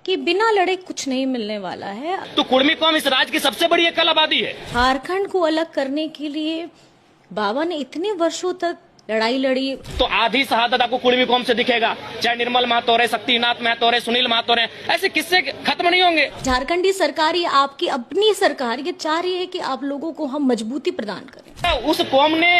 कि बिना लड़े कुछ नहीं मिलने वाला है। तो कुर्मी कौम इस राज्य की सबसे बड़ी एकल आबादी है। झारखंड को अलग करने के लिए बाबा ने इतने वर्षों तक लड़ाई लड़ी। तो आधी शहादत आपको कुर्मी कौम से दिखेगा, चाहे निर्मल महतो रहे, शक्तिनाथ महतो रहे, सुनील महतो रहे, ऐसे किस्से खत्म नहीं होंगे। झारखंडी सरकार ये आपकी अपनी सरकार ये चाह रही है कि आप लोगों को हम मजबूती प्रदान करें। उस कौम ने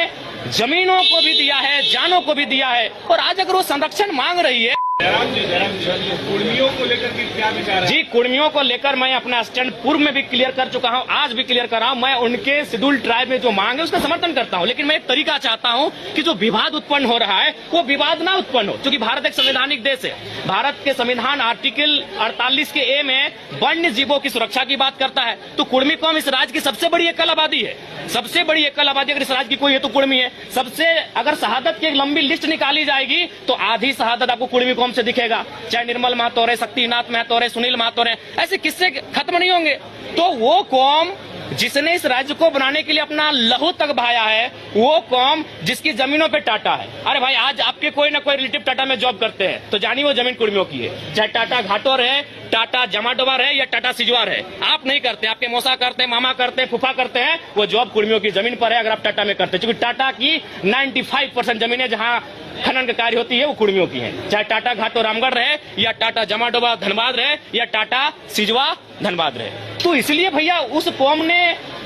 जमीनों को भी दिया है, जानों को भी दिया है, और आज अगर वो संरक्षण मांग रही है। कुर्मियों को लेकर के क्या विचार है? जी, कुर्मियों को लेकर मैं अपना स्टैंड पूर्व में भी क्लियर कर चुका हूं, आज भी क्लियर कर रहा हूं। मैं उनके शेड्यूल ट्राइब में जो मांग है उसका समर्थन करता हूं, लेकिन मैं एक तरीका चाहता हूं कि जो विवाद उत्पन्न हो रहा है वो विवाद ना उत्पन्न हो, क्योंकि भारत एक संवैधानिक देश है। भारत के संविधान आर्टिकल 48 के ए में वन्य जीवों की सुरक्षा की बात करता है। तो कुर्मी कौम इस राज्य की सबसे बड़ी एकल आबादी है, सबसे बड़ी एकल आबादी अगर इस राज्य की कोई है तो कुर्मी है। सबसे अगर शहादत की एक लंबी लिस्ट निकाली जाएगी तो आधी शहादत आपको कुर्मी कौम से दिखेगा, चाहे निर्मल महतो रहे, शक्तिनाथ महतो रहे, सुनील महतो रहे, ऐसे किस्से खत्म नहीं होंगे। तो वो कौम जिसने इस राज्य को बनाने के लिए अपना लहू तक बहाया है, वो कौम जिसकी जमीनों पे टाटा है। अरे भाई, आज आपके कोई ना कोई रिलेटिव टाटा में जॉब करते हैं तो जानिए वो जमीन कुर्मियों की है, चाहे टाटा घाटोर है, टाटा जमाटोवर है या टाटा सिजवार है। आप नहीं करते, आपके मौसा करते हैं, मामा करते हैं, फूफा करते हैं, वो जॉब कुर्मियों की जमीन पर है अगर आप टाटा में करते हैं। क्योंकि टाटा की 95% जमीनें जहां खनन का कार्य होती है वो कुर्मियों की है, चाहे टाटा घाटो रामगढ़ रहे या टाटा जमाटोवा धनबाद रहे या टाटा सिजवा धनबाद रहे। तो इसलिए भैया उस कौम ने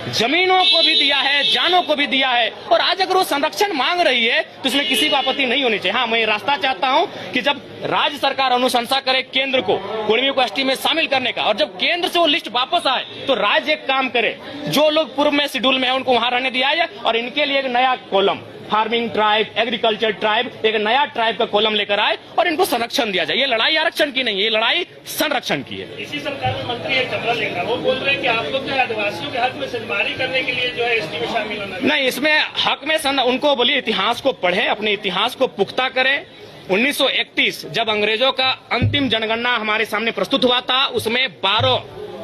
जमीनों को भी दिया है, जानों को भी दिया है, और आज अगर वो संरक्षण मांग रही है तो इसमें किसी को आपत्ति नहीं होनी चाहिए। हाँ, मैं रास्ता चाहता हूं कि जब राज्य सरकार अनुशंसा करे केंद्र को कुर्मियों को एसटी में शामिल करने का, और जब केंद्र से वो लिस्ट वापस आए तो राज्य एक काम करे, जो लोग पूर्व में शेड्यूल में है उनको वहां रहने दिया जाए, और इनके लिए एक नया column farming tribe, agriculture tribe, एक नया ट्राइब का कॉलम लेकर आए और इनको संरक्षण दिया जाए। ये लड़ाई आरक्षण की नहीं है, ये लड़ाई संरक्षण की है। इसी सरकार में मंत्री है चंद्रलेखा, वो बोल रहे हैं कि आप लोग जो है आदिवासियों के हक में सिंधमारी करने के लिए जो है एसटी में शामिल होना नहीं। इसमें हक में उनको बोलिए इतिहास को पढ़े, अपने इतिहास को पुख्ता करें। 1931 जब अंग्रेजों का अंतिम जनगणना हमारे सामने प्रस्तुत हुआ था, उसमें 12,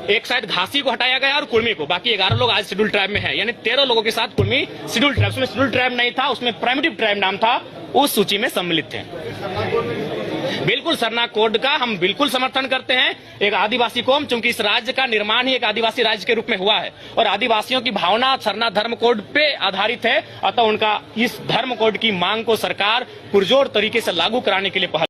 एक शायद घासी को हटाया गया और कुर्मी को, बाकी 11 लोग आज शेड्यूल ट्राइब में है, यानी 13 लोगों के साथ कुर्मी शेड्यूल ट्राइब। उसमें शेड्यूल ट्राइब नहीं था, उसमें प्राइमेटिव ट्राइब नाम था, उस सूची में सम्मिलित थे। बिल्कुल, सरना कोड का हम बिल्कुल समर्थन करते हैं। एक आदिवासी कौम, चूंकि इस राज्य का निर्माण ही एक आदिवासी राज्य के रूप में हुआ है और आदिवासियों की भावना सरना धर्म कोड पे आधारित है, अतः उनका इस धर्म कोड की मांग को सरकार पुरजोर तरीके से लागू कराने के लिए पहल